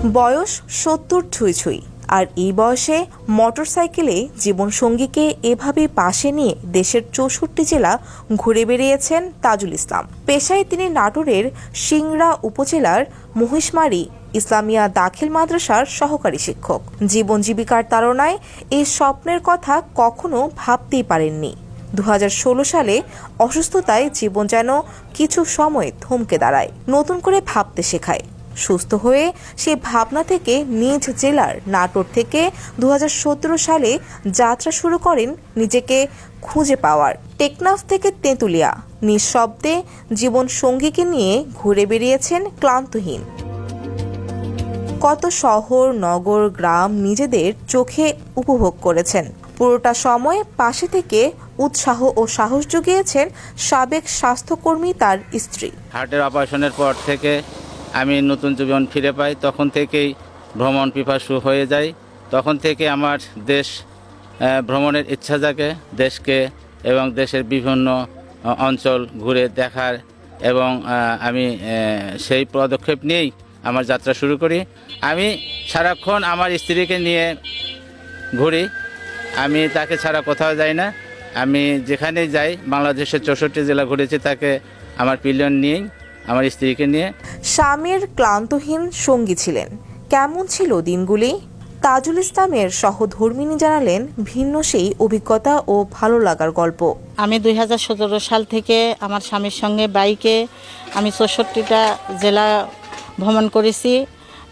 বয়স ৭০ ছুঁই ছুঁই, আর এই বয়সে মোটরসাইকেলে জীবনসঙ্গীকে এভাবে পাশে নিয়ে দেশের ৬৪ জেলা ঘুরে বেরিয়েছেন তাজুল ইসলাম। পেশায় তিনি নাটোরের সিংড়া উপজেলার মহিষমারি ইসলামিয়া দাখিল মাদ্রাসার সহকারী শিক্ষক। জীবন জীবিকার তাড়নায় এই স্বপ্নের কথা কখনো ভাবতেই পারেননি। ২০১৬ সালে অসুস্থতায় জীবন যেন কিছু সময় থমকে দাঁড়ায়, নতুন করে ভাবতে শেখায়। সুস্থ হয়ে সে ভাবনা থেকে নিজ জেলার নাটোর থেকে ২০১৭ সালে যাত্রা শুরু করেন নিজেকে খুঁজে পাওয়ার। টেকনাফ থেকে তেঁতুলিয়া নিঃশব্দে জীবন সঙ্গীকে নিয়ে ঘুরে বেরিয়েছেন ক্লান্তহীন। কত শহর, নগর, গ্রাম নিজেদের চোখে উপভোগ করেছেন। পুরোটা সময় পাশে থেকে উৎসাহ ও সাহস জুগিয়েছেন সাবেক স্বাস্থ্যকর্মী তার স্ত্রী। হার্টের অপারেশনের পর থেকে আমি নতুন জীবন ফিরে পাই। তখন থেকেই ভ্রমণ পিপাসু হয়ে যাই। তখন থেকে আমার দেশ ভ্রমণের ইচ্ছা জাগে, দেশকে এবং দেশের বিভিন্ন অঞ্চল ঘুরে দেখার, এবং আমি সেই পদক্ষেপ নিয়েই আমার যাত্রা শুরু করি। আমি সারাক্ষণ আমার স্ত্রীকে নিয়ে ঘুরি, আমি তাকে ছাড়া কোথাও যাই না। আমি যেখানেই যাই, বাংলাদেশের ৬৪ জেলা ঘুরেছি তাকে আমার পিলিয়ন নিয়েই, আমার স্ত্রীকে নিয়ে। স্বামীর ক্লান্তহীন সঙ্গী ছিলেন। কেমন ছিল দিনগুলি? তাজুল ইসলামের সহধর্মিণী জানালেন ভিন্ন সেই অভিজ্ঞতা ও ভালো লাগার গল্প। আমি ২০১৭ সাল থেকে আমার স্বামীর সঙ্গে বাইকে আমি ৬৪টা জেলা ভ্রমণ করেছি।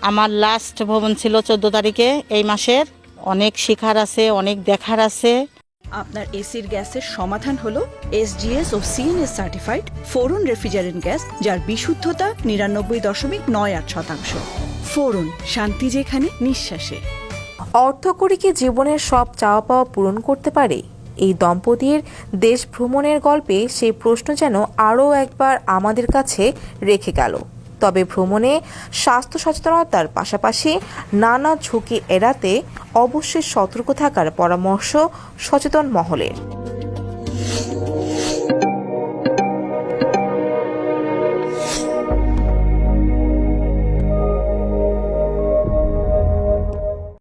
আমার লাস্ট ভ্রমণ ছিল ১৪ তারিখে এই মাসের। অনেক শেখার আছে, অনেক দেখার আছে। আপনার এসির গ্যাসের সমাধান হলো SGS ও CNS সার্টিফাইড ফোরন রেফ্রিজারেন্ট গ্যাস, যার বিশুদ্ধতা ৯৯.৯৮%। ফোরন, শান্তি যেখানে, নিঃশ্বাসে। অর্থকড়ি কি জীবনের সব চাওয়া পাওয়া পূরণ করতে পারে? এই দম্পতির দেশ ভ্রমণের গল্পে সেই প্রশ্ন যেন আরও একবার আমাদের কাছে রেখে গেল। তবে ভ্রমণে স্বাস্থ্য সচেতনতার পাশাপাশি নানা ঝুঁকি এড়াতে অবশ্যই সতর্ক থাকার পরামর্শ সচেতন মহলের।